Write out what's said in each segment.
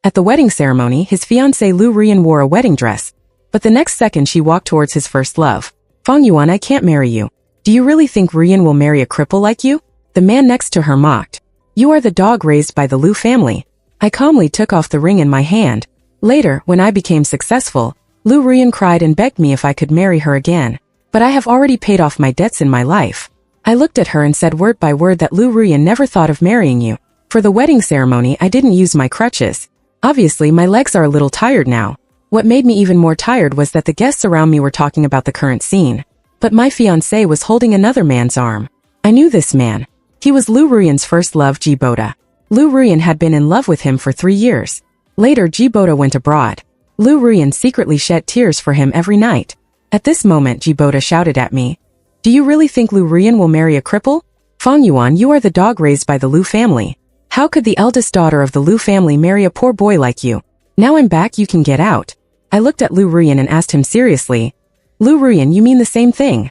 At the wedding ceremony, his fiancée Liu Ruyan wore a wedding dress, but the next second she walked towards his first love. Fang Yuan, I can't marry you. Do you really think Ruyan will marry a cripple like you? The man next to her mocked. You are the dog raised by the Liu family. I calmly took off the ring in my hand. Later, when I became successful, Liu Ruyan cried and begged me if I could marry her again. But I have already paid off my debts in my life. I looked at her and said word by word that Liu Ruyan never thought of marrying you. For the wedding ceremony, I didn't use my crutches. Obviously, my legs are a little tired now. What made me even more tired was that the guests around me were talking about the current scene. But my fiancé was holding another man's arm. I knew this man. He was Liu Ruyan's first love, Jibota. Liu Ruyan had been in love with him for 3 years. Later, Jibota went abroad. Liu Ruyan secretly shed tears for him every night. At this moment, Jibota shouted at me, "Do you really think Liu Ruyan will marry a cripple? Fang Yuan, you are the dog raised by the Liu family. How could the eldest daughter of the Liu family marry a poor boy like you? Now I'm back, you can get out." I looked at Liu Ruyan and asked him seriously, "Liu Ruyan, you mean the same thing?"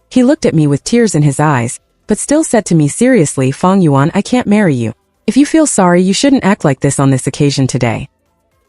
He looked at me with tears in his eyes, but still said to me seriously, "Fang Yuan, I can't marry you. If you feel sorry, you shouldn't act like this on this occasion today."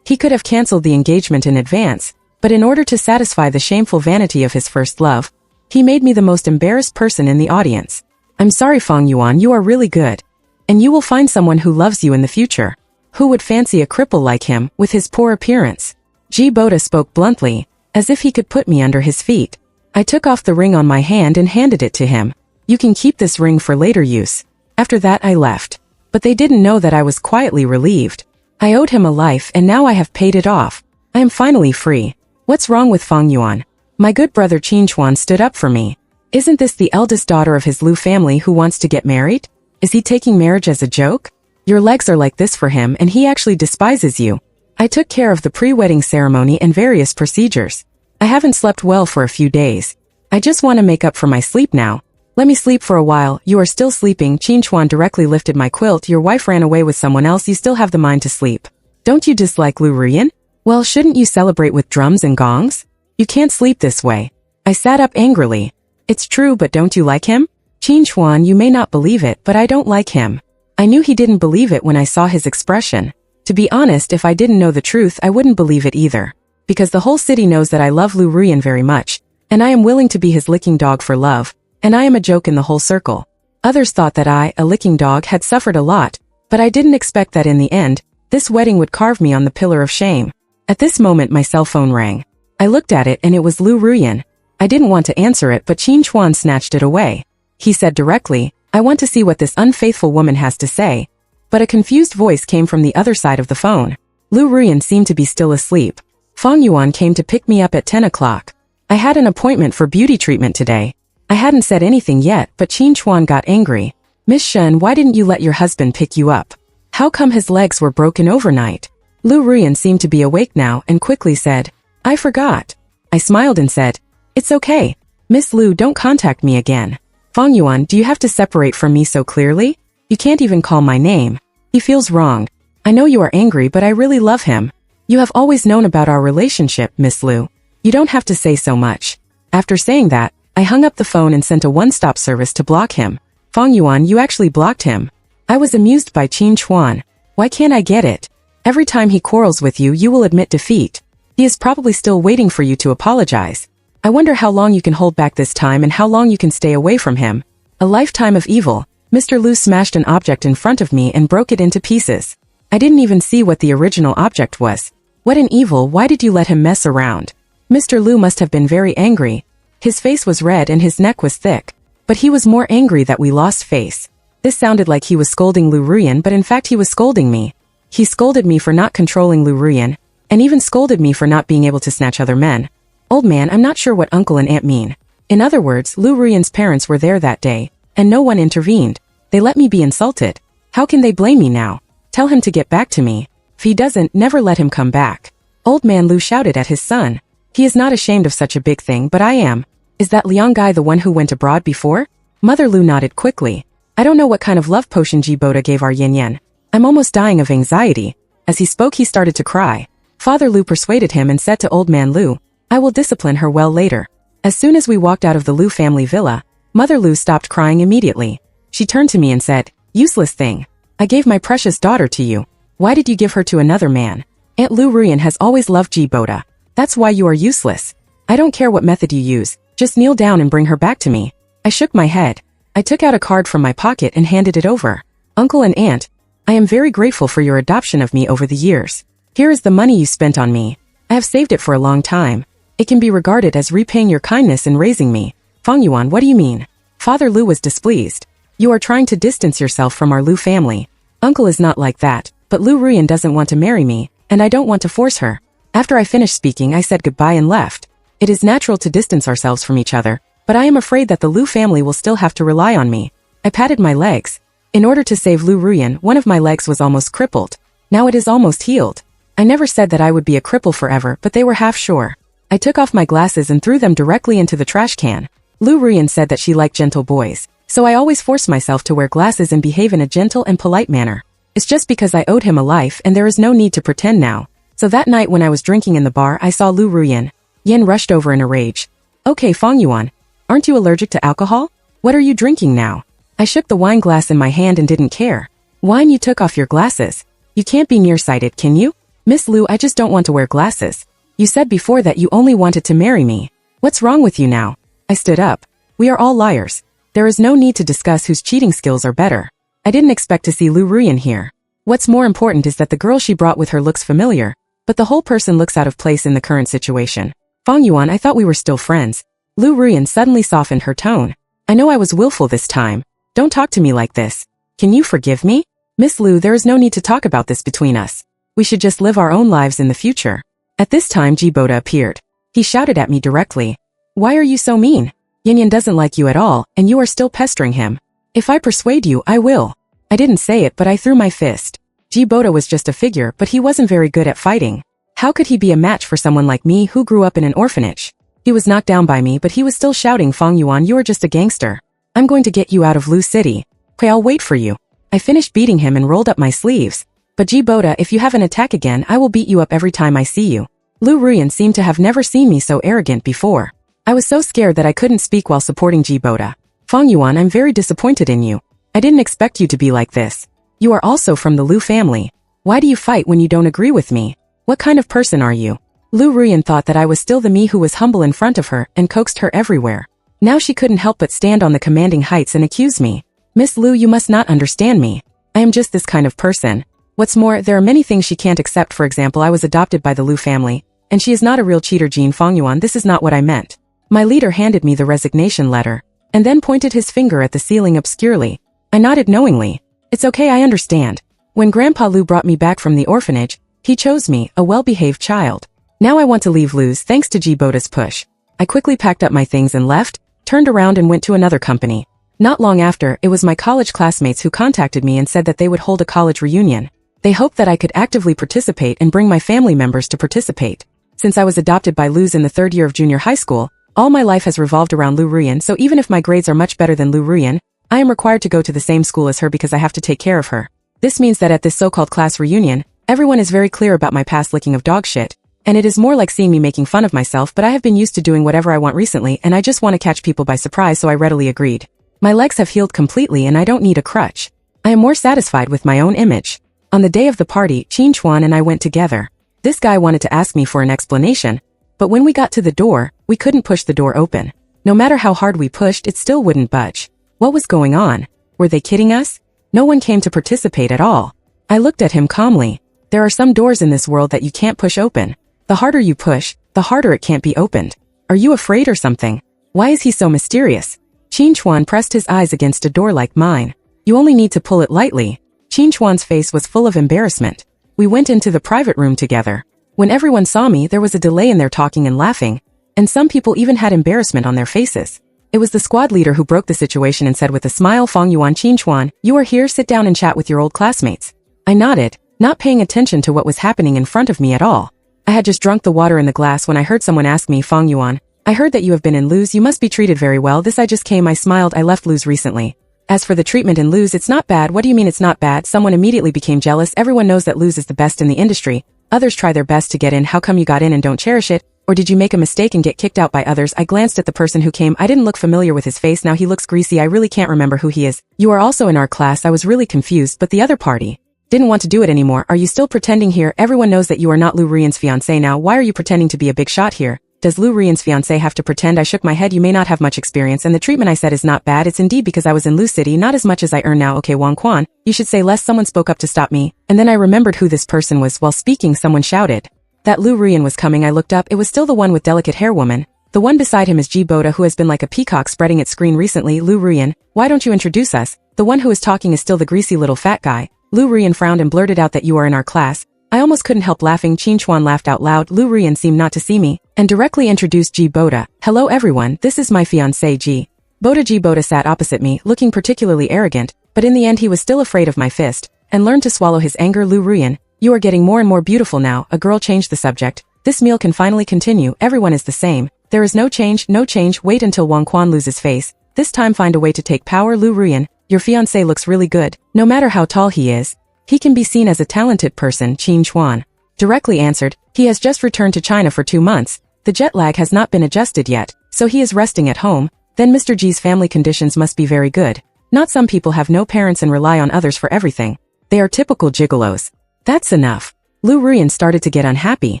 He could have cancelled the engagement in advance, but in order to satisfy the shameful vanity of his first love, he made me the most embarrassed person in the audience. "I'm sorry, Fang Yuan, you are really good. And you will find someone who loves you in the future. Who would fancy a cripple like him, with his poor appearance?" Jibota spoke bluntly, as if he could put me under his feet. I took off the ring on my hand and handed it to him. "You can keep this ring for later use." After that I left. But they didn't know that I was quietly relieved. I owed him a life and now I have paid it off. I am finally free. What's wrong with Fang Yuan? My good brother Qinchuan stood up for me. Isn't this the eldest daughter of his Liu family who wants to get married? Is he taking marriage as a joke? Your legs are like this for him and he actually despises you. I took care of the pre-wedding ceremony and various procedures. I haven't slept well for a few days. I just want to make up for my sleep now. Let me sleep for a while. You are still sleeping. Qinchuan directly lifted my quilt. Your wife ran away with someone else. You still have the mind to sleep. Don't you dislike Liu Ruyan? Well, shouldn't you celebrate with drums and gongs? You can't sleep this way. I sat up angrily. It's true, but don't you like him? Qinchuan, you may not believe it, but I don't like him. I knew he didn't believe it when I saw his expression. To be honest, if I didn't know the truth, I wouldn't believe it either. Because the whole city knows that I love Liu Ruyan very much, and I am willing to be his licking dog for love, and I am a joke in the whole circle. Others thought that I, a licking dog, had suffered a lot, but I didn't expect that in the end, this wedding would carve me on the pillar of shame. At this moment my cell phone rang. I looked at it and it was Liu Ruyan. I didn't want to answer it, but Qinchuan snatched it away. He said directly, "I want to see what this unfaithful woman has to say." But a confused voice came from the other side of the phone. Liu Ruyan seemed to be still asleep. Fang Yuan came to pick me up at 10 o'clock. I had an appointment for beauty treatment today. I hadn't said anything yet, but Qinchuan got angry. "Miss Shen, why didn't you let your husband pick you up? How come his legs were broken overnight?" Liu Ruyan seemed to be awake now and quickly said, "I forgot." I smiled and said, "It's okay. Miss Liu, don't contact me again." "Fang Yuan, do you have to separate from me so clearly? You can't even call my name. He feels wronged. I know you are angry, but I really love him. You have always known about our relationship, Miss Liu. You don't have to say so much." After saying that, I hung up the phone and sent a one-stop service to block him. "Fang Yuan, you actually blocked him." I was amused by Qinchuan. Why can't I get it? Every time he quarrels with you, you will admit defeat. He is probably still waiting for you to apologize. I wonder how long you can hold back this time and how long you can stay away from him. A lifetime of evil. Mr. Liu smashed an object in front of me and broke it into pieces. I didn't even see what the original object was. What an evil, why did you let him mess around? Mr. Liu must have been very angry. His face was red and his neck was thick. But he was more angry that we lost face. This sounded like he was scolding Liu Ruyan, but in fact he was scolding me. He scolded me for not controlling Liu Ruyan, and even scolded me for not being able to snatch other men. Old man, I'm not sure what uncle and aunt mean. In other words, Liu Ruyan's parents were there that day, and no one intervened. They let me be insulted. How can they blame me now? Tell him to get back to me. If he doesn't, never let him come back. Old man Liu shouted at his son. He is not ashamed of such a big thing, but I am. Is that Liang guy the one who went abroad before? Mother Liu nodded quickly. I don't know what kind of love potion Jibota gave our Yin Yin. I'm almost dying of anxiety. As he spoke, he started to cry. Father Liu persuaded him and said to old man Liu, I will discipline her well later. As soon as we walked out of the Liu family villa, Mother Liu stopped crying immediately. She turned to me and said, useless thing. I gave my precious daughter to you. Why did you give her to another man? Aunt Liu Ruyan has always loved Ji-Boda. That's why you are useless. I don't care what method you use, just kneel down and bring her back to me. I shook my head. I took out a card from my pocket and handed it over. Uncle and Aunt, I am very grateful for your adoption of me over the years. Here is the money you spent on me. I have saved it for a long time. It can be regarded as repaying your kindness in raising me. Fang Yuan, what do you mean? Father Liu was displeased. You are trying to distance yourself from our Liu family. Uncle is not like that, but Liu Ruyan doesn't want to marry me, and I don't want to force her. After I finished speaking, I said goodbye and left. It is natural to distance ourselves from each other, but I am afraid that the Liu family will still have to rely on me. I patted my legs. In order to save Liu Ruyan, one of my legs was almost crippled. Now it is almost healed. I never said that I would be a cripple forever, but they were half sure. I took off my glasses and threw them directly into the trash can. Liu Ruyan said that she liked gentle boys, so I always forced myself to wear glasses and behave in a gentle and polite manner. It's just because I owed him a life and there is no need to pretend now. So that night when I was drinking in the bar, I saw Liu Ruyan. Yen rushed over in a rage. Okay, Fang Yuan, aren't you allergic to alcohol? What are you drinking now? I shook the wine glass in my hand and didn't care. Wine, you took off your glasses. You can't be nearsighted, can you? Miss Liu, I just don't want to wear glasses. You said before that you only wanted to marry me. What's wrong with you now? I stood up. We are all liars. There is no need to discuss whose cheating skills are better. I didn't expect to see Liu Ruyan here. What's more important is that the girl she brought with her looks familiar, but the whole person looks out of place in the current situation. Fang Yuan, I thought we were still friends. Liu Ruyan suddenly softened her tone. I know I was willful this time. Don't talk to me like this. Can you forgive me? Miss Liu, there is no need to talk about this between us. We should just live our own lives in the future. At this time, Ji-Boda appeared. He shouted at me directly. Why are you so mean? Yin doesn't like you at all, and you are still pestering him. If I persuade you, I will. I didn't say it, but I threw my fist. Ji-Boda was just a figure, but he wasn't very good at fighting. How could he be a match for someone like me who grew up in an orphanage? He was knocked down by me, but he was still shouting, Fang Yuan, you are just a gangster. I'm going to get you out of Liu City. Okay, I'll wait for you. I finished beating him and rolled up my sleeves. But Ji-Boda, if you have an attack again, I will beat you up every time I see you. Liu Ruyan seemed to have never seen me so arrogant before. I was so scared that I couldn't speak while supporting Ji-Boda. Fang Yuan, I'm very disappointed in you. I didn't expect you to be like this. You are also from the Liu family. Why do you fight when you don't agree with me? What kind of person are you? Liu Ruyan thought that I was still the me who was humble in front of her and coaxed her everywhere. Now she couldn't help but stand on the commanding heights and accuse me. Miss Liu, you must not understand me. I am just this kind of person. What's more, there are many things she can't accept. For example, I was adopted by the Liu family, and she is not a real cheater. Jean Fang Yuan, this is not what I meant. My leader handed me the resignation letter, and then pointed his finger at the ceiling obscurely. I nodded knowingly. It's okay, I understand. When Grandpa Liu brought me back from the orphanage, he chose me, a well-behaved child. Now I want to leave Liu's thanks to Ji-Boda's push. I quickly packed up my things and left, turned around and went to another company. Not long after, it was my college classmates who contacted me and said that they would hold a college reunion. They hoped that I could actively participate and bring my family members to participate. Since I was adopted by Liu's in the third year of junior high school, all my life has revolved around Liu Ruyan, so even if my grades are much better than Liu Ruyan, I am required to go to the same school as her because I have to take care of her. This means that at this so-called class reunion, everyone is very clear about my past licking of dog shit, and it is more like seeing me making fun of myself, but I have been used to doing whatever I want recently and I just want to catch people by surprise, so I readily agreed. My legs have healed completely and I don't need a crutch. I am more satisfied with my own image. On the day of the party, Qin Chuan and I went together. This guy wanted to ask me for an explanation, but when we got to the door, we couldn't push the door open. No matter how hard we pushed, it still wouldn't budge. What was going on? Were they kidding us? No one came to participate at all. I looked at him calmly. There are some doors in this world that you can't push open. The harder you push, the harder it can't be opened. Are you afraid or something? Why is he so mysterious? Qin Chuan pressed his eyes against a door like mine. You only need to pull it lightly. Qin Chuan's face was full of embarrassment. We went into the private room together. When everyone saw me, there was a delay in their talking and laughing, and some people even had embarrassment on their faces. It was the squad leader who broke the situation and said with a smile, Fang Yuan, Qin Chuan, you are here, sit down and chat with your old classmates. I nodded, not paying attention to what was happening in front of me at all. I had just drunk the water in the glass when I heard someone ask me, Fang Yuan, I heard that you have been in Liu's, you must be treated very well. This I just came, I smiled, I left Liu's recently. As for the treatment in Liu's, it's not bad. What do you mean it's not bad? Someone immediately became jealous. Everyone knows that Liu's is the best in the industry. Others try their best to get in. How come you got in and don't cherish it? Or did you make a mistake and get kicked out by others? I glanced at the person who came. I didn't look familiar with his face. Now he looks greasy. I really can't remember who he is. You are also in our class. I was really confused, but the other party. Didn't want to do it anymore. Are you still pretending here? Everyone knows that you are not Liu Ruyan's fiancée now. Why are you pretending to be a big shot here? Does Liu Ruyan's fiancé have to pretend? I shook my head. You may not have much experience, and the treatment I said is not bad. It's indeed because I was in Liu City, not as much as I earn now. Okay, Wang Quan, you should say less. Someone spoke up to stop me, and then I remembered who this person was. While speaking, someone shouted that Liu Ruyan was coming. I looked up. It was still the one with delicate hair woman. The one beside him is Ji Boda, who has been like a peacock spreading its screen recently. Liu Ruyan, why don't you introduce us? The one who is talking is still the greasy little fat guy. Liu Ruyan frowned and blurted out that you are in our class. I almost couldn't help laughing. Qin Chuan laughed out loud. Liu Ruyan seemed not to see me, and directly introduced Ji Boda. Hello everyone, this is my fiancé Ji Boda. Ji Boda sat opposite me, looking particularly arrogant, but in the end he was still afraid of my fist, and learned to swallow his anger. Liu Ruyan, you are getting more and more beautiful now. A girl changed the subject. This meal can finally continue. Everyone is the same. There is no change, no change. Wait until Wang Quan loses face. This time find a way to take power. Liu Ruyan, your fiancé looks really good. No matter how tall he is, he can be seen as a talented person. Qin Chuan directly answered, he has just returned to China for 2 months. The jet lag has not been adjusted yet, so he is resting at home. Then Mr. G's family conditions must be very good. Not some people have no parents and rely on others for everything. They are typical gigolos. That's enough. Liu Ruyan started to get unhappy.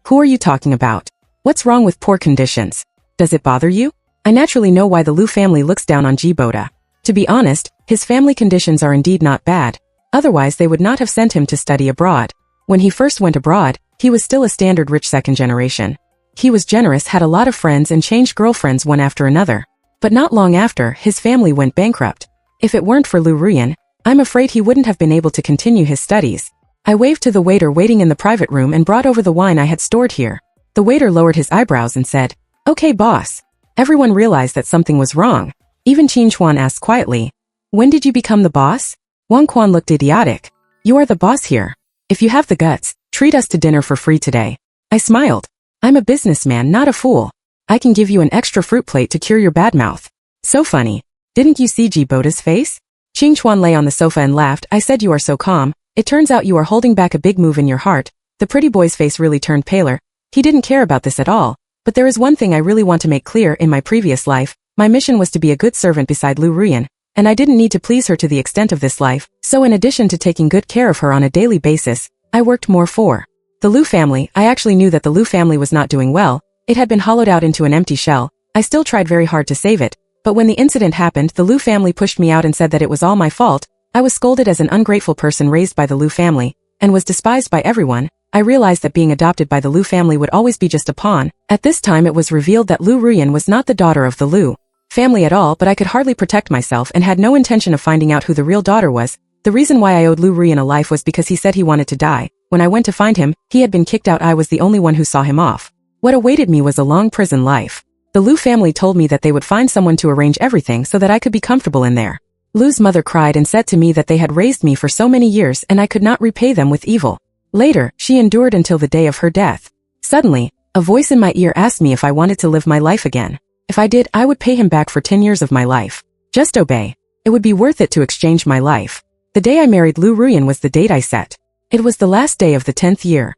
Who are you talking about? What's wrong with poor conditions? Does it bother you? I naturally know why the Liu family looks down on Ji Boda. To be honest, his family conditions are indeed not bad. Otherwise they would not have sent him to study abroad. When he first went abroad, he was still a standard rich second generation. He was generous, had a lot of friends and changed girlfriends one after another. But not long after, his family went bankrupt. If it weren't for Liu Ruyan, I'm afraid he wouldn't have been able to continue his studies. I waved to the waiter waiting in the private room and brought over the wine I had stored here. The waiter lowered his eyebrows and said, "Okay, boss." Everyone realized that something was wrong. Even Qin Chuan asked quietly, "When did you become the boss?" Wang Quan looked idiotic. "You are the boss here. If you have the guts, treat us to dinner for free today." I smiled. "I'm a businessman, not a fool. I can give you an extra fruit plate to cure your bad mouth." So funny. Didn't you see Ji Boda's face? Qin Chuan lay on the sofa and laughed. I said you are so calm. It turns out you are holding back a big move in your heart. The pretty boy's face really turned paler. He didn't care about this at all. But there is one thing I really want to make clear. In my previous life, my mission was to be a good servant beside Liu Ruyan, and I didn't need to please her to the extent of this life. So in addition to taking good care of her on a daily basis, I worked more for the Liu family. I actually knew that the Liu family was not doing well. It had been hollowed out into an empty shell. I still tried very hard to save it. But when the incident happened, the Liu family pushed me out and said that it was all my fault. I was scolded as an ungrateful person raised by the Liu family, and was despised by everyone. I realized that being adopted by the Liu family would always be just a pawn. At this time it was revealed that Liu Ruyan was not the daughter of the Liu family at all, but I could hardly protect myself and had no intention of finding out who the real daughter was. The reason why I owed Liu Ruyan a life was because he said he wanted to die. When I went to find him, he had been kicked out. I was the only one who saw him off. What awaited me was a long prison life. The Liu family told me that they would find someone to arrange everything so that I could be comfortable in there. Liu's mother cried and said to me that they had raised me for so many years and I could not repay them with evil. Later, she endured until the day of her death. Suddenly, a voice in my ear asked me if I wanted to live my life again. If I did, I would pay him back for 10 years of my life. Just obey. It would be worth it to exchange my life. The day I married Liu Ruyan was the date I set. It was the last day of the 10th year.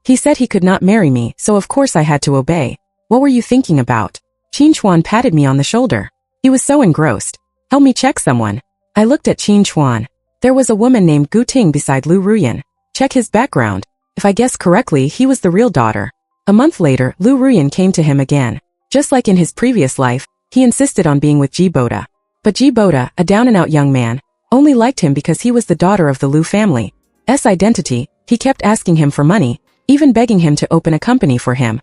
He said he could not marry me, so of course I had to obey. What were you thinking about? Qin Chuan patted me on the shoulder. He was so engrossed. Help me check someone. I looked at Qin Chuan. There was a woman named Gu Ting beside Liu Ruyan. Check his background. If I guessed correctly, he was the real daughter. A month later, Liu Ruyan came to him again. Just like in his previous life, he insisted on being with Ji Boda. But Ji Boda, a down-and-out young man, only liked him because he was the daughter of the Liu family's identity. He kept asking him for money, even begging him to open a company for him.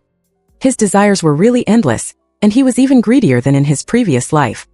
His desires were really endless, and he was even greedier than in his previous life.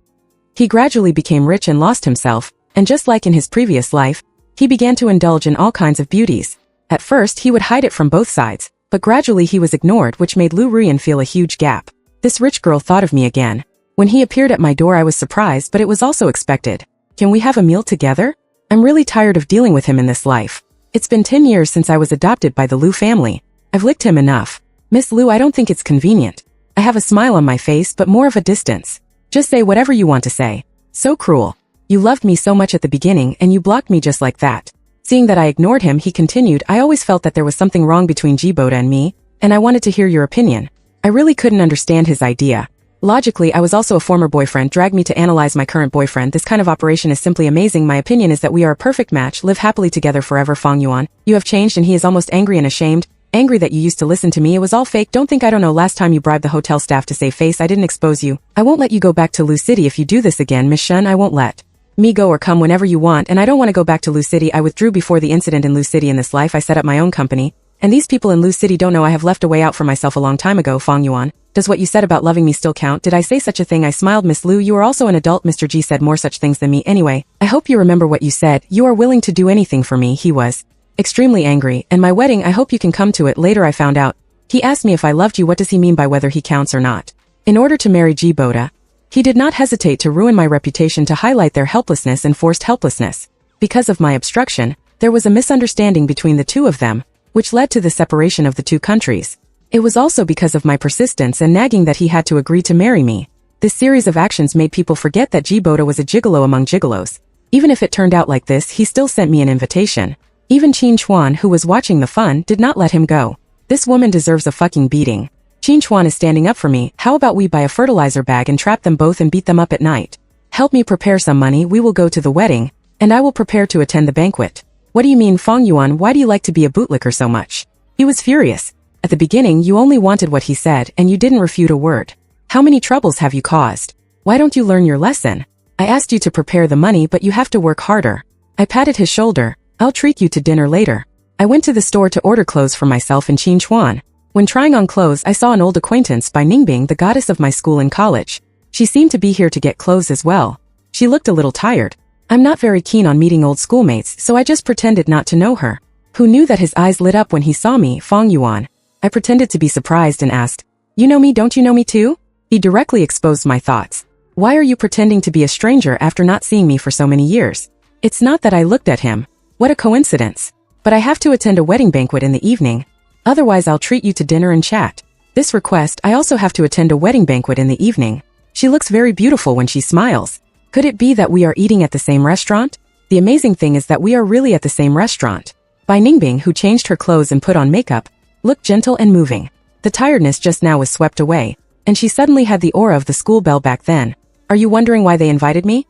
He gradually became rich and lost himself, and just like in his previous life, he began to indulge in all kinds of beauties. At first he would hide it from both sides, but gradually he was ignored, which made Liu Ruyan feel a huge gap. This rich girl thought of me again. When he appeared at my door I was surprised, but it was also expected. Can we have a meal together? I'm really tired of dealing with him in this life. It's been 10 years since I was adopted by the Liu family. I've licked him enough. Miss Liu, I don't think it's convenient. I have a smile on my face, but more of a distance. Just say whatever you want to say. So cruel. You loved me so much at the beginning and you blocked me just like that. Seeing that I ignored him, he continued, I always felt that there was something wrong between Ji Boda and me, and I wanted to hear your opinion. I really couldn't understand his idea. Logically, I was also a former boyfriend, dragged me to analyze my current boyfriend. This kind of operation is simply amazing. My opinion is that we are a perfect match, live happily together forever. Fang Yuan, you have changed, and he is almost angry and ashamed. Angry that you used to listen to me. It was all fake. Don't think I don't know. Last time you bribed the hotel staff to save face, I didn't expose you. I won't let you go back to Lu City if you do this again, Miss Shun. I won't let me go or come whenever you want, and I don't want to go back to Lu City. I withdrew before the incident in Lu City. In this life I set up my own company, and these people in Lu City don't know I have left a way out for myself a long time ago. Fang Yuan, does what you said about loving me still count? Did I say such a thing? I smiled. Miss Liu, you are also an adult. Mr. G said more such things than me. Anyway, I hope you remember what you said. You are willing to do anything for me. He was extremely angry. And my wedding, I hope you can come to it. Later I found out he asked me if I loved you. What does he mean by whether he counts or not? In order to marry G Boda, he did not hesitate to ruin my reputation, to highlight their helplessness and forced helplessness. Because of my obstruction, there was a misunderstanding between the two of them, which led to the separation of the two countries. It was also because of my persistence and nagging that he had to agree to marry me. This series of actions made people forget that G Boda was a gigolo among gigolos. Even if it turned out like this, he still sent me an invitation. Even Qin Chuan, who was watching the fun, did not let him go. This woman deserves a fucking beating. Qin Chuan is standing up for me. How about we buy a fertilizer bag and trap them both and beat them up at night? Help me prepare some money. We will go to the wedding, and I will prepare to attend the banquet. What do you mean, Fang Yuan? Why do you like to be a bootlicker so much? He was furious. At the beginning, you only wanted what he said, and you didn't refute a word. How many troubles have you caused? Why don't you learn your lesson? I asked you to prepare the money, but you have to work harder. I patted his shoulder. I'll treat you to dinner later. I went to the store to order clothes for myself and Qin Chuan. When trying on clothes, I saw an old acquaintance by Ningbing, the goddess of my school and college. She seemed to be here to get clothes as well. She looked a little tired. I'm not very keen on meeting old schoolmates, so I just pretended not to know her. Who knew that his eyes lit up when he saw me, Fang Yuan? I pretended to be surprised and asked, "You know me, don't you know me too?" He directly exposed my thoughts. Why are you pretending to be a stranger after not seeing me for so many years? It's not that I looked at him. What a coincidence. But I have to attend a wedding banquet in the evening. Otherwise I'll treat you to dinner and chat. This request, I also have to attend a wedding banquet in the evening. She looks very beautiful when she smiles. Could it be that we are eating at the same restaurant? The amazing thing is that we are really at the same restaurant. Bai Ningbing, who changed her clothes and put on makeup, looked gentle and moving. The tiredness just now was swept away, and she suddenly had the aura of the school belle back then. Are you wondering why they invited me?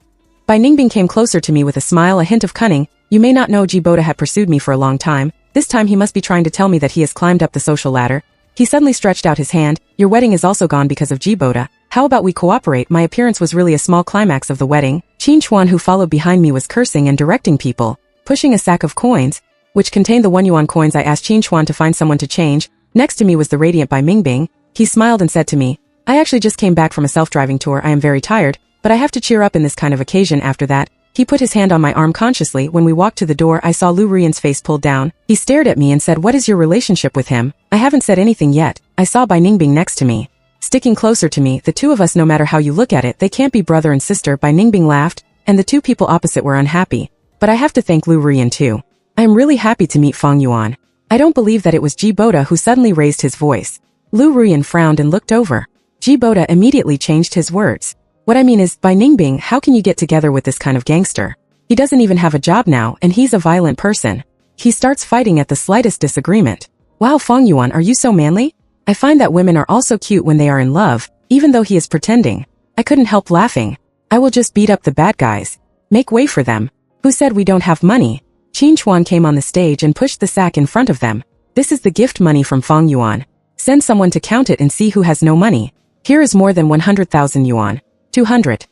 Bai Ningbing came closer to me with a smile, a hint of cunning. You may not know G Boda had pursued me for a long time. This time he must be trying to tell me that he has climbed up the social ladder. He suddenly stretched out his hand. Your wedding is also gone because of G Boda. How about we cooperate? My appearance was really a small climax of the wedding. Qin Chuan, who followed behind me, was cursing and directing people, pushing a sack of coins, which contained the 1 yuan coins. I asked Qin Chuan to find someone to change. Next to me was the radiant Bai Mingbing. He smiled and said to me, I actually just came back from a self-driving tour. I am very tired, but I have to cheer up in this kind of occasion. After that, he put his hand on my arm consciously. When we walked to the door, I saw Liu Ruyan's face pulled down. He stared at me and said, what is your relationship with him? I haven't said anything yet. I saw Bai Ningbing next to me, sticking closer to me. The two of us, no matter how you look at it, they can't be brother and sister. Bai Ningbing laughed, and the two people opposite were unhappy. But I have to thank Liu Ruyan too. I am really happy to meet Fang Yuan. I don't believe that it was G Boda who suddenly raised his voice. Liu Ruyan frowned and looked over. G Boda immediately changed his words. What I mean is, Bai Ningbing, how can you get together with this kind of gangster? He doesn't even have a job now, and he's a violent person. He starts fighting at the slightest disagreement. Wow, Fang Yuan, are you so manly? I find that women are also cute when they are in love, even though he is pretending. I couldn't help laughing. I will just beat up the bad guys. Make way for them. Who said we don't have money? Qin Chuan came on the stage and pushed the sack in front of them. This is the gift money from Fang Yuan. Send someone to count it and see who has no money. Here is more than 100,000 yuan. 200.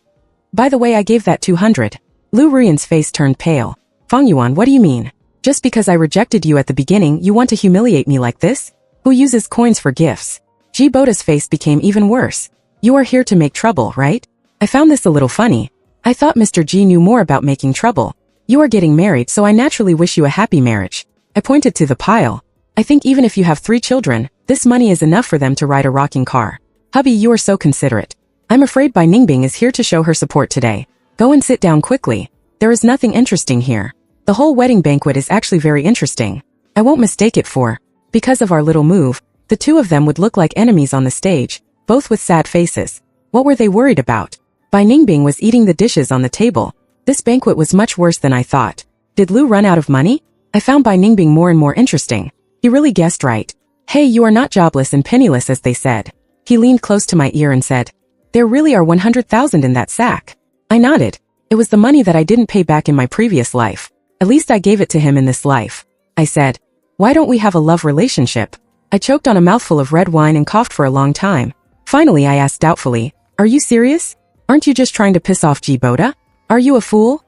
By the way, I gave that 200. Liu Ruyan's face turned pale. Fang Yuan, what do you mean? Just because I rejected you at the beginning, you want to humiliate me like this? Who uses coins for gifts? G Boda's face became even worse. You are here to make trouble, right? I found this a little funny. I thought Mr. G knew more about making trouble. You are getting married, so I naturally wish you a happy marriage. I pointed to the pile. I think even if you have 3 children, this money is enough for them to ride a rocking car. Hubby, you are so considerate. I'm afraid Bai Ningbing is here to show her support today. Go and sit down quickly. There is nothing interesting here. The whole wedding banquet is actually very interesting. I won't mistake it for. Because of our little move, the two of them would look like enemies on the stage, both with sad faces. What were they worried about? Bai Ningbing was eating the dishes on the table. This banquet was much worse than I thought. Did Liu run out of money? I found Bai Ningbing more and more interesting. He really guessed right. Hey, you are not jobless and penniless as they said. He leaned close to my ear and said, There really are 100,000 in that sack. I nodded. It was the money that I didn't pay back in my previous life. At least I gave it to him in this life. I said, why don't we have a love relationship? I choked on a mouthful of red wine and coughed for a long time. Finally I asked doubtfully, are you serious? Aren't you just trying to piss off Boda? Are you a fool?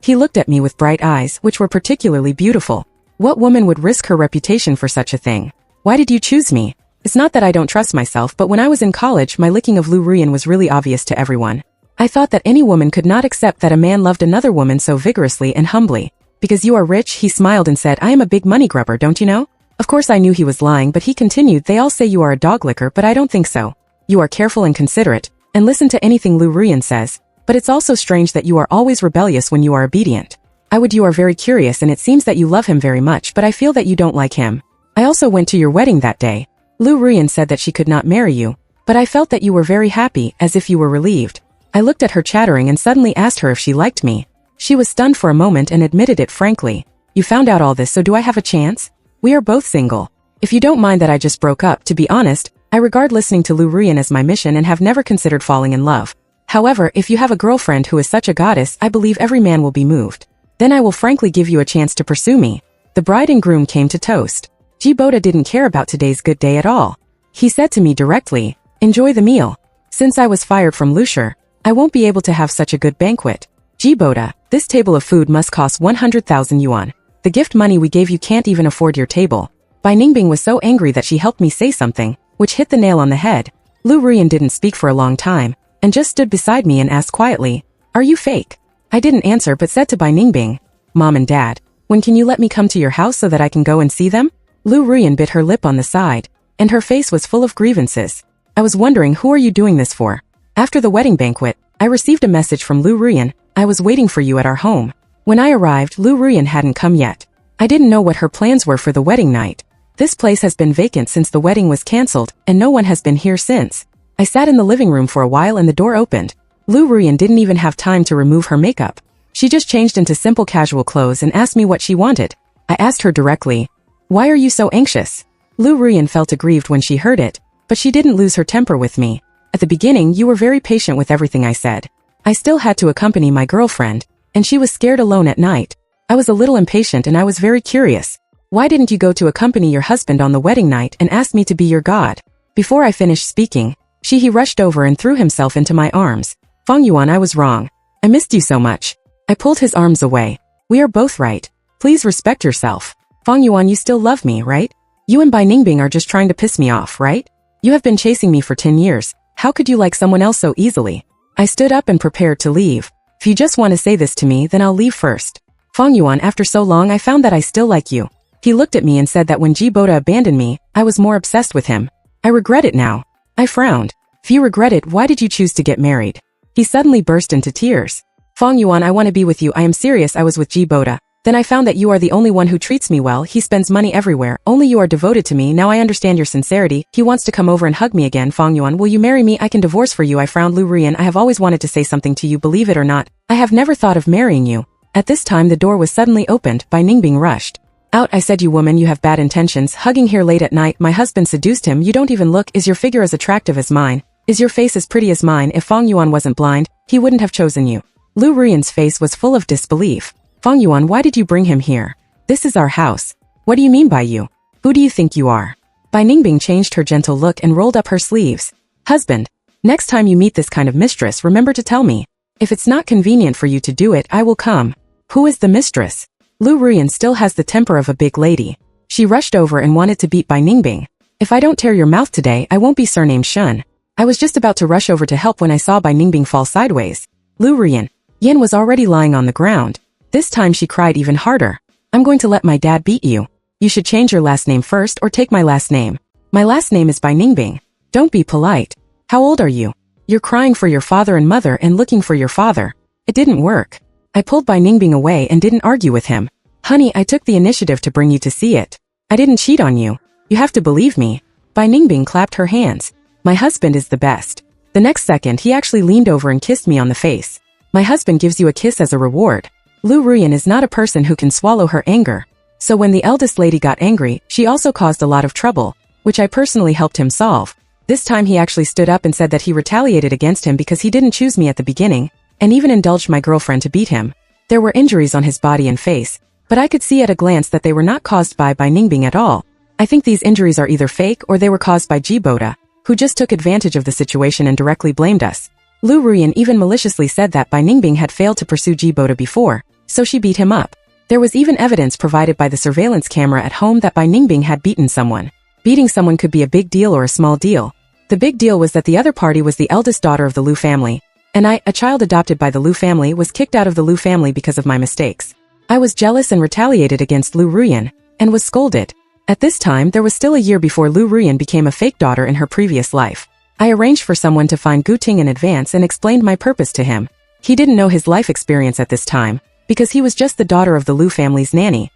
He looked at me with bright eyes, which were particularly beautiful. What woman would risk her reputation for such a thing? Why did you choose me? It's not that I don't trust myself, but when I was in college, my licking of Liu Ruyan was really obvious to everyone. I thought that any woman could not accept that a man loved another woman so vigorously and humbly. Because you are rich, he smiled and said, I am a big money grubber, don't you know? Of course I knew he was lying, but he continued, they all say you are a dog licker, but I don't think so. You are careful and considerate, and listen to anything Liu Ruyan says, but it's also strange that you are always rebellious when you are obedient. You are very curious and it seems that you love him very much, but I feel that you don't like him. I also went to your wedding that day. Liu Ruyan said that she could not marry you, but I felt that you were very happy, as if you were relieved. I looked at her chattering and suddenly asked her if she liked me. She was stunned for a moment and admitted it frankly. You found out all this, so do I have a chance? We are both single. If you don't mind that I just broke up, to be honest, I regard listening to Liu Ruyan as my mission and have never considered falling in love. However, if you have a girlfriend who is such a goddess, I believe every man will be moved. Then I will frankly give you a chance to pursue me. The bride and groom came to toast. Boda didn't care about today's good day at all. He said to me directly, enjoy the meal. Since I was fired from Lushur, I won't be able to have such a good banquet. Boda, this table of food must cost 100,000 yuan. The gift money we gave you can't even afford your table. Bai Ningbing was so angry that she helped me say something, which hit the nail on the head. Liu Ruyan didn't speak for a long time, and just stood beside me and asked quietly, are you fake? I didn't answer but said to Bai Ningbing, Mom and Dad, when can you let me come to your house so that I can go and see them? Liu Ruyan bit her lip on the side, and her face was full of grievances. I was wondering, who are you doing this for? After the wedding banquet, I received a message from Liu Ruyan, I was waiting for you at our home. When I arrived, Liu Ruyan hadn't come yet. I didn't know what her plans were for the wedding night. This place has been vacant since the wedding was cancelled, and no one has been here since. I sat in the living room for a while and the door opened. Liu Ruyan didn't even have time to remove her makeup. She just changed into simple casual clothes and asked me what she wanted. I asked her directly, why are you so anxious? Liu Ruyan felt aggrieved when she heard it, but she didn't lose her temper with me. At the beginning, you were very patient with everything I said. I still had to accompany my girlfriend, and she was scared alone at night. I was a little impatient and I was very curious. Why didn't you go to accompany your husband on the wedding night and ask me to be your god? Before I finished speaking, he rushed over and threw himself into my arms. Fang Yuan, I was wrong. I missed you so much. I pulled his arms away. We are both right. Please respect yourself. Fang Yuan, you still love me, right? You and Bai Ningbing are just trying to piss me off, right? You have been chasing me for 10 years. How could you like someone else so easily? I stood up and prepared to leave. If you just want to say this to me, then I'll leave first. Fang Yuan, after so long I found that I still like you. He looked at me and said that when Boda abandoned me, I was more obsessed with him. I regret it now. I frowned. If you regret it, why did you choose to get married? He suddenly burst into tears. Fang Yuan, I want to be with you. I am serious. I was with Boda. Then I found that you are the only one who treats me well. He spends money everywhere. Only you are devoted to me. Now I understand your sincerity. He wants to come over and hug me again. Fang Yuan, will you marry me? I can divorce for you. I frowned. Liu Ruyan, I have always wanted to say something to you, believe it or not. I have never thought of marrying you. At this time the door was suddenly opened. Bai Ningbing rushed out. I said, you woman, you have bad intentions. Hugging here late at night. My husband seduced him. You don't even look. Is your figure as attractive as mine? Is your face as pretty as mine? If Fang Yuan wasn't blind, he wouldn't have chosen you. Liu Ruyan's face was full of disbelief. Fang Yuan, why did you bring him here? This is our house. What do you mean by you? Who do you think you are? Bai Ningbing changed her gentle look and rolled up her sleeves. Husband, next time you meet this kind of mistress, remember to tell me. If it's not convenient for you to do it, I will come. Who is the mistress? Liu Ruyan still has the temper of a big lady. She rushed over and wanted to beat Bai Ningbing. If I don't tear your mouth today, I won't be surnamed Shun. I was just about to rush over to help when I saw Bai Ningbing fall sideways. Liu Ruyan. Yin was already lying on the ground. This time she cried even harder. I'm going to let my dad beat you. You should change your last name first or take my last name. My last name is Bai Ningbing. Don't be polite. How old are you? You're crying for your father and mother and looking for your father. It didn't work. I pulled Bai Ningbing away and didn't argue with him. Honey, I took the initiative to bring you to see it. I didn't cheat on you. You have to believe me. Bai Ningbing clapped her hands. My husband is the best. The next second he actually leaned over and kissed me on the face. My husband gives you a kiss as a reward. Liu Ruyan is not a person who can swallow her anger. So when the eldest lady got angry, she also caused a lot of trouble, which I personally helped him solve. This time he actually stood up and said that he retaliated against him because he didn't choose me at the beginning, and even indulged my girlfriend to beat him. There were injuries on his body and face, but I could see at a glance that they were not caused by Ningbing at all. I think these injuries are either fake or they were caused by Jiboda, who just took advantage of the situation and directly blamed us. Liu Ruyan even maliciously said that Ningbing had failed to pursue Jiboda before, so she beat him up. There was even evidence provided by the surveillance camera at home that Ningbing had beaten someone. Beating someone could be a big deal or a small deal. The big deal was that the other party was the eldest daughter of the Liu family, and I, a child adopted by the Liu family, was kicked out of the Liu family because of my mistakes. I was jealous and retaliated against Liu Ruyan, and was scolded. At this time there was still a year before Liu Ruyan became a fake daughter in her previous life. I arranged for someone to find Guting in advance and explained my purpose to him. He didn't know his life experience at this time, because he was just the daughter of the Liu family's nanny.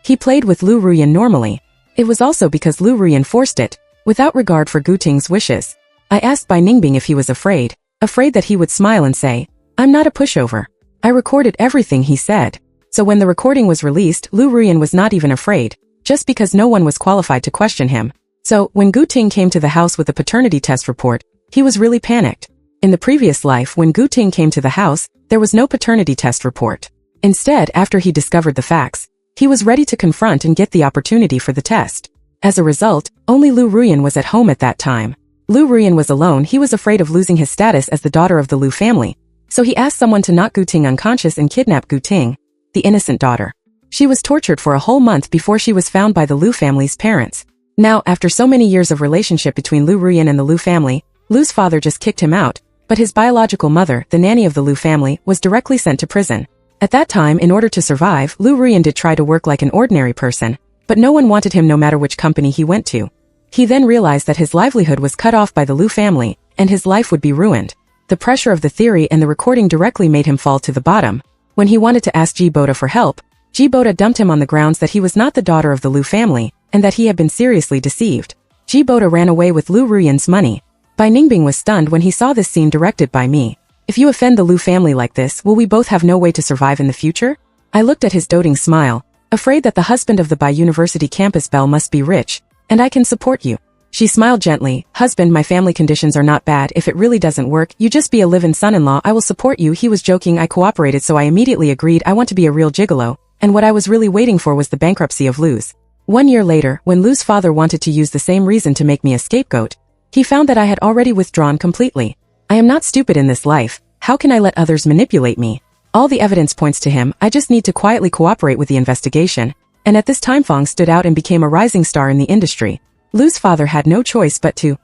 He played with Liu Ruyan normally. It was also because Liu Ruyan forced it, without regard for Guting's wishes. I asked Ningbing if he was afraid that he would smile and say, "I'm not a pushover." I recorded everything he said. So when the recording was released, Liu Ruyan was not even afraid, just because no one was qualified to question him. So, when Guting came to the house with the paternity test report, he was really panicked. In the previous life, when Guting came to the house, there was no paternity test report. Instead, after he discovered the facts, he was ready to confront and get the opportunity for the test. As a result, only Liu Ruyan was at home at that time. Liu Ruyan was alone. He was afraid of losing his status as the daughter of the Liu family, so he asked someone to knock Guting unconscious and kidnap Guting, the innocent daughter. She was tortured for a whole month before she was found by the Liu family's parents. Now, after so many years of relationship between Liu Ruyan and the Liu family, Liu's father just kicked him out, but his biological mother, the nanny of the Liu family, was directly sent to prison. At that time, in order to survive, Liu Ruyan did try to work like an ordinary person, but no one wanted him no matter which company he went to. He then realized that his livelihood was cut off by the Liu family, and his life would be ruined. The pressure of the theory and the recording directly made him fall to the bottom. When he wanted to ask Jiboda for help, Jiboda dumped him on the grounds that he was not the daughter of the Liu family, and that he had been seriously deceived. Jiboda ran away with Liu Ruyan's money. Ningbing was stunned when he saw this scene directed by me. "If you offend the Liu family like this, will we both have no way to survive in the future?" I looked at his doting smile, afraid that the husband of the Bai University campus belle must be rich, and I can support you. She smiled gently, "Husband, my family conditions are not bad. If it really doesn't work, you just be a live-in son-in-law. I will support you." He was joking. I cooperated, so I immediately agreed. I want to be a real gigolo, and what I was really waiting for was the bankruptcy of Liu's. 1 year later, when Liu's father wanted to use the same reason to make me a scapegoat, he found that I had already withdrawn completely. I am not stupid in this life. How can I let others manipulate me? All the evidence points to him. I just need to quietly cooperate with the investigation. And at this time Fang stood out and became a rising star in the industry. Liu's father had no choice but to.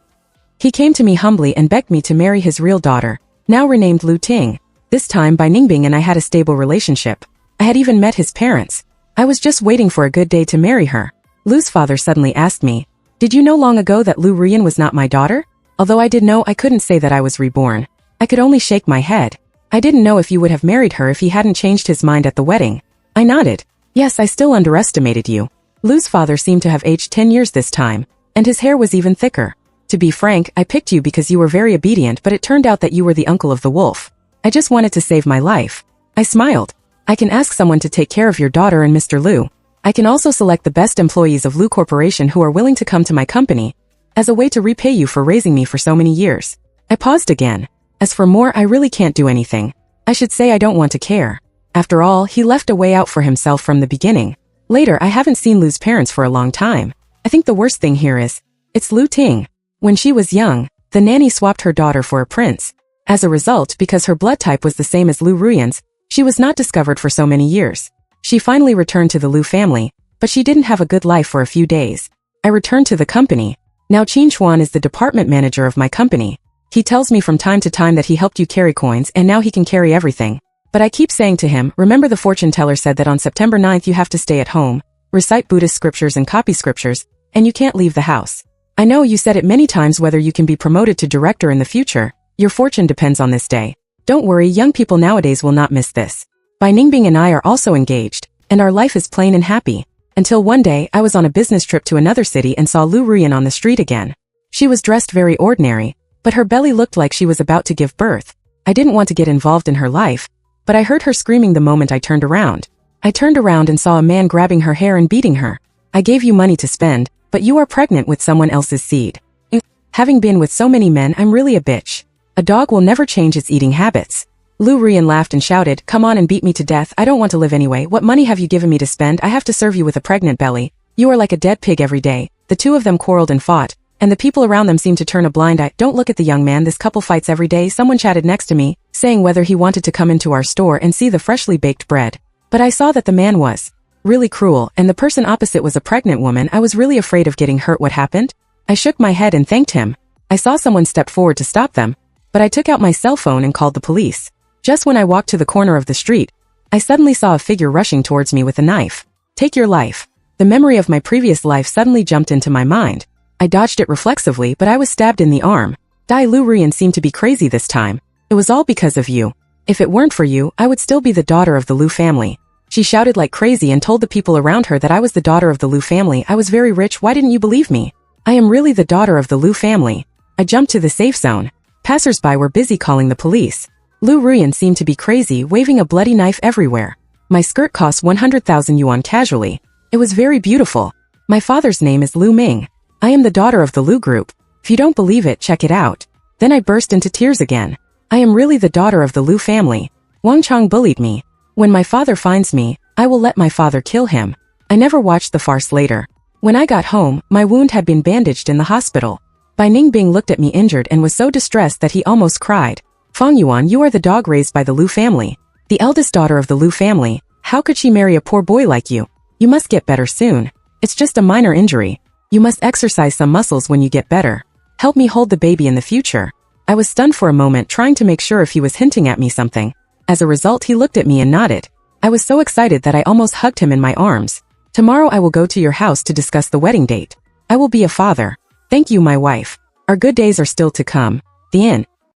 He came to me humbly and begged me to marry his real daughter, now renamed Liu Ting. This time Ningbing and I had a stable relationship. I had even met his parents. I was just waiting for a good day to marry her. Liu's father suddenly asked me, "Did you know long ago that Liu Ruyan was not my daughter?" Although I did know, I couldn't say that I was reborn. I could only shake my head. "I didn't know if you would have married her if he hadn't changed his mind at the wedding." I nodded. "Yes, I still underestimated you." Liu's father seemed to have aged 10 years this time, and his hair was even thicker. "To be frank, I picked you because you were very obedient, but it turned out that you were the uncle of the wolf. I just wanted to save my life." I smiled. "I can ask someone to take care of your daughter and Mr. Liu. I can also select the best employees of Liu Corporation who are willing to come to my company, as a way to repay you for raising me for so many years." I paused again. "As for more, I really can't do anything. I should say I don't want to care. After all, he left a way out for himself from the beginning. Later, I haven't seen Liu's parents for a long time. I think the worst thing here is, it's Liu Ting. When she was young, the nanny swapped her daughter for a prince. As a result, because her blood type was the same as Liu Ruyan's, she was not discovered for so many years. She finally returned to the Liu family, but she didn't have a good life for a few days. I returned to the company. Now Qin Chuan is the department manager of my company. He tells me from time to time that he helped you carry coins and now he can carry everything. But I keep saying to him, remember the fortune teller said that on September 9th you have to stay at home, recite Buddhist scriptures and copy scriptures, and you can't leave the house. I know you said it many times whether you can be promoted to director in the future. Your fortune depends on this day. Don't worry, young people nowadays will not miss this. Ningbing and I are also engaged, and our life is plain and happy. Until one day, I was on a business trip to another city and saw Liu Ruyan on the street again. She was dressed very ordinary, but her belly looked like she was about to give birth. I didn't want to get involved in her life, but I heard her screaming the moment I turned around. I turned around and saw a man grabbing her hair and beating her. I gave you money to spend, but you are pregnant with someone else's seed. Having been with so many men, I'm really a bitch. A dog will never change its eating habits. Liu Ruyan laughed and shouted, come on and beat me to death, I don't want to live anyway, what money have you given me to spend, I have to serve you with a pregnant belly. You are like a dead pig every day. The two of them quarreled and fought, and the people around them seemed to turn a blind eye. Don't look at the young man, this couple fights every day. Someone chatted next to me, saying whether he wanted to come into our store and see the freshly baked bread. But I saw that the man was really cruel, and the person opposite was a pregnant woman. I was really afraid of getting hurt. What happened? I shook my head and thanked him. I saw someone step forward to stop them, but I took out my cell phone and called the police. Just when I walked to the corner of the street, I suddenly saw a figure rushing towards me with a knife. Take your life. The memory of my previous life suddenly jumped into my mind. I dodged it reflexively, but I was stabbed in the arm. Liu Ruyan seemed to be crazy this time. It was all because of you. If it weren't for you, I would still be the daughter of the Liu family. She shouted like crazy and told the people around her that I was the daughter of the Liu family. I was very rich, why didn't you believe me? I am really the daughter of the Liu family. I jumped to the safe zone. Passers-by were busy calling the police. Liu Ruyan seemed to be crazy, waving a bloody knife everywhere. My skirt cost 100,000 yuan casually. It was very beautiful. My father's name is Liu Ming. I am the daughter of the Liu group. If you don't believe it, check it out. Then I burst into tears again. I am really the daughter of the Liu family. Wang Chong bullied me. When my father finds me, I will let my father kill him. I never watched the farce later. When I got home, my wound had been bandaged in the hospital. Bai Ningbing looked at me injured and was so distressed that he almost cried. Fang Yuan, you are the dog raised by the Liu family. The eldest daughter of the Liu family. How could she marry a poor boy like you? You must get better soon. It's just a minor injury. You must exercise some muscles when you get better. Help me hold the baby in the future. I was stunned for a moment, trying to make sure if he was hinting at me something. As a result, he looked at me and nodded. I was so excited that I almost hugged him in my arms. Tomorrow I will go to your house to discuss the wedding date. I will be a father. Thank you, my wife. Our good days are still to come. The end.